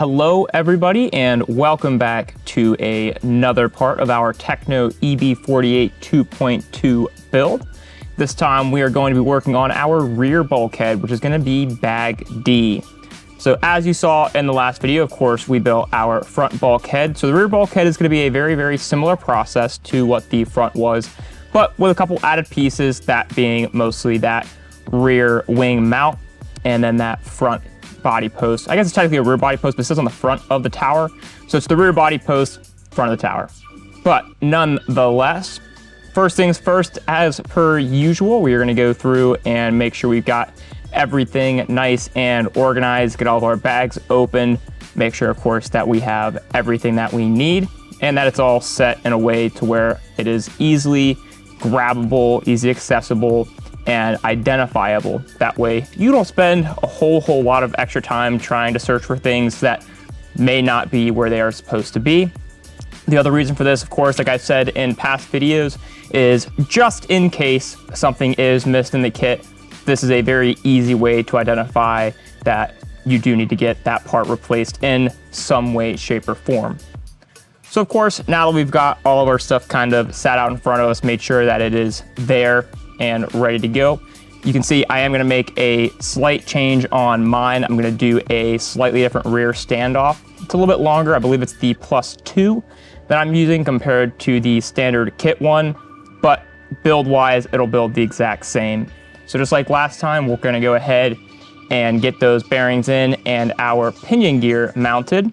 Hello everybody and welcome back to another part of our Tekno EB48 2.2 build. This time we are going to be working on our rear bulkhead, which is going to be bag D. So as you saw in the last video, of course, we built our front bulkhead. So the rear bulkhead is going to be a very similar process to what the front was, but with a couple added pieces, that being mostly that rear wing mount and then that front body post. I guess it's technically a rear body post, but it sits on the front of the tower. So it's the rear body post, front of the tower. But nonetheless, first things first, as per usual, we are going to go through and make sure we've got everything nice and organized, get all of our bags open, make sure, of course, that we have everything that we need and that it's all set in a way to where it is easily grabbable, easy accessible, and identifiable. That way you don't spend a whole lot of extra time trying to search for things that may not be where they are supposed to be. The other reason for this, of course, like I said in past videos, is just in case something is missed in the kit, this is a very easy way to identify that you do need to get that part replaced in some way, shape, or form. So of course, now that we've got all of our stuff kind of sat out in front of us, made sure that it is there and ready to go. You can see I am going to make a slight change on mine. I'm going to do a slightly different rear standoff. It's a little bit longer. I believe it's the +2 that I'm using compared to the standard kit one, but build wise, it'll build the exact same. So just like last time, we're going to go ahead and get those bearings in and our pinion gear mounted.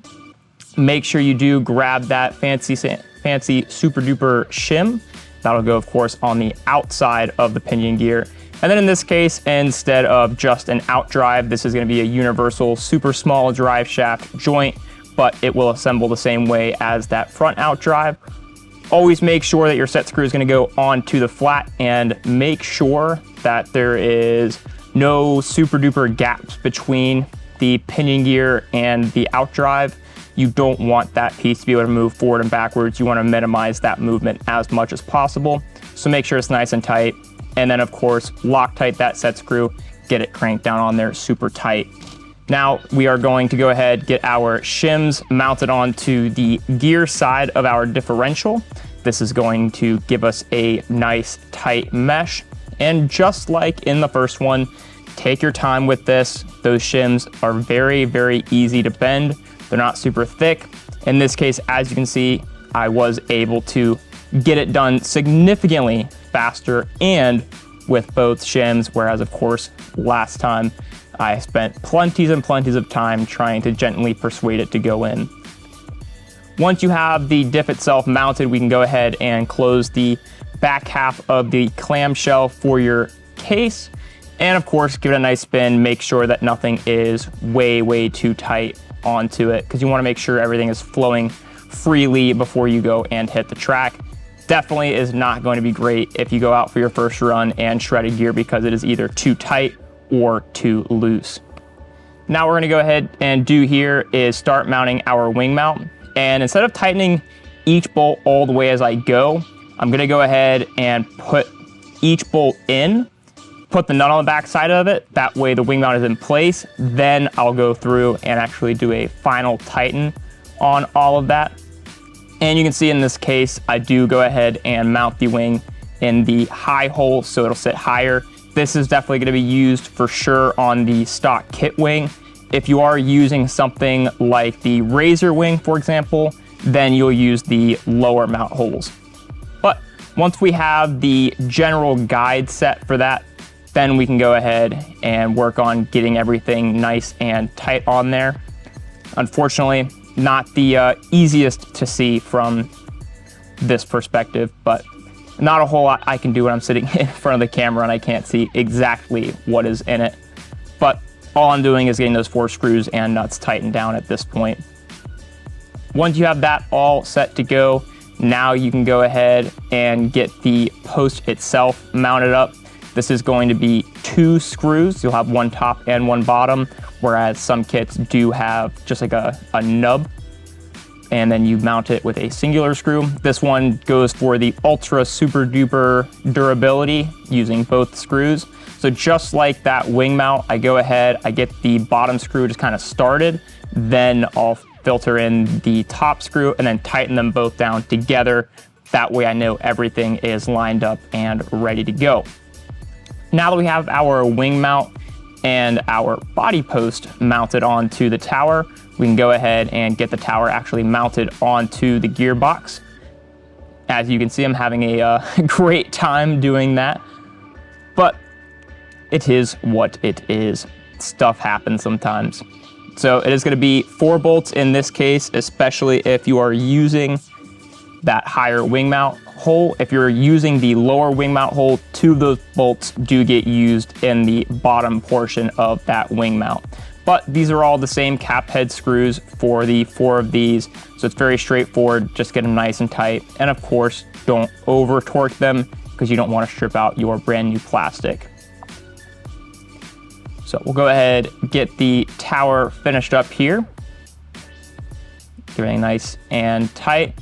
Make sure you do grab that fancy super duper shim. That'll go, of course, on the outside of the pinion gear. And then in this case, instead of just an out drive, this is going to be a universal super small drive shaft joint, but it will assemble the same way as that front out drive. Always make sure that your set screw is going to go onto the flat and make sure that there is no super duper gaps between the pinion gear and the out drive. You don't want that piece to be able to move forward and backwards. You want to minimize that movement as much as possible. So make sure it's nice and tight. And then of course, Loctite that set screw, get it cranked down on there super tight. Now we are going to go ahead, get our shims mounted onto the gear side of our differential. This is going to give us a nice tight mesh. And just like in the first one, take your time with this. Those shims are very easy to bend. They're not super thick. In this case, as you can see, I was able to get it done significantly faster and with both shims, whereas of course, last time I spent plenties of time trying to gently persuade it to go in. Once you have the diff itself mounted, we can go ahead and close the back half of the clamshell for your case. And of course, give it a nice spin, make sure that nothing is way too tight onto it, because you want to make sure everything is flowing freely before you go and hit the track. Definitely is not going to be great if you go out for your first run and shredded gear because it is either too tight or too loose. Now we're going to go ahead and do here is start mounting our wing mount. And instead of tightening each bolt all the way as I go, I'm going to go ahead and put each bolt in, put the nut on the back side of it. That way the wing mount is in place. Then I'll go through and actually do a final tighten on all of that. And you can see in this case, I do go ahead and mount the wing in the high hole so it'll sit higher. This is definitely going to be used for sure on the stock kit wing. If you are using something like the Razor wing, for example, then you'll use the lower mount holes. But once we have the general guide set for that, then we can go ahead and work on getting everything nice and tight on there. Unfortunately, not the easiest to see from this perspective, but not a whole lot I can do when I'm sitting in front of the camera and I can't see exactly what is in it. But all I'm doing is getting those 4 screws and nuts tightened down at this point. Once you have that all set to go, now you can go ahead and get the post itself mounted up. This is going to be 2 screws. You'll have one top and one bottom, whereas some kits do have just like a nub. and then you mount it with a singular screw. This one goes for the ultra super duper durability using both screws. So just like that wing mount, I go ahead, I get the bottom screw just kind of started, then I'll filter in the top screw and then tighten them both down together. That way I know everything is lined up and ready to go. Now that we have our wing mount and our body post mounted onto the tower, we can go ahead and get the tower actually mounted onto the gearbox. As you can see, I'm having a great time doing that, but it is what it is. Stuff happens sometimes. So it is going to be 4 bolts in this case, especially if you are using that higher wing mount hole. If you're using the lower wing mount hole, 2 of those bolts do get used in the bottom portion of that wing mount. But these are all the same cap head screws for the 4 of these, so it's very straightforward. Just get them nice and tight, and of course, don't over torque them because you don't want to strip out your brand new plastic. So we'll go ahead, get the tower finished up here. Everything nice and tight.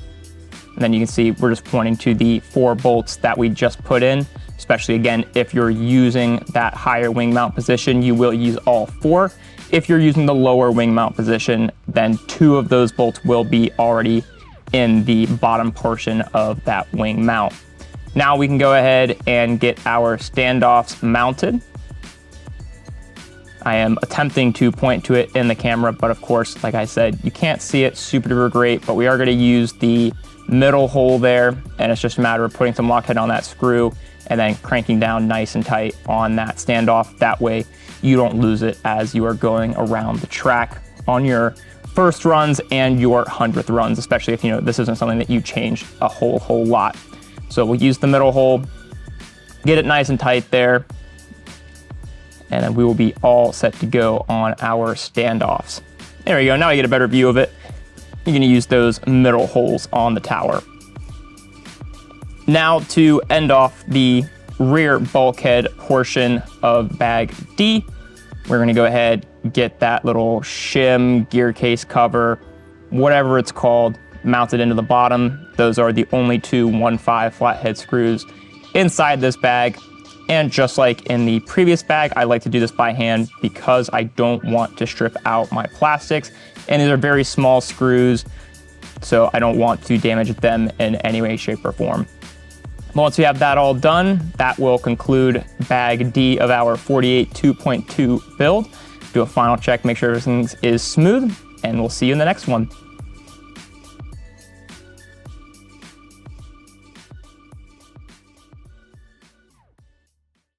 And then you can see we're just pointing to the 4 bolts that we just put in, especially again, if you're using that higher wing mount position, you will use all 4. If you're using the lower wing mount position, then 2 of those bolts will be already in the bottom portion of that wing mount. Now we can go ahead and get our standoffs mounted. I am attempting to point to it in the camera, but of course, like I said, you can't see it super duper great, but we are going to use the middle hole there, and it's just a matter of putting some lock head on that screw and then cranking down nice and tight on that standoff. That way you don't lose it as you are going around the track on your first runs and your 100th runs, especially if you know this isn't something that you change a whole lot. So we'll use the middle hole, get it nice and tight there, and then we will be all set to go on our standoffs. There we go, now I get a better view of it. You're gonna use those middle holes on the tower. Now to end off the rear bulkhead portion of bag D, we're gonna go ahead, get that little shim gear case cover, whatever it's called, mounted into the bottom. Those are the only 2 1/5 flathead screws inside this bag. And just like in the previous bag, I like to do this by hand because I don't want to strip out my plastics. And these are very small screws, so I don't want to damage them in any way, shape, or form. Once we have that all done, that will conclude bag D of our 48 2.2 build. Do a final check, make sure everything is smooth, and we'll see you in the next one.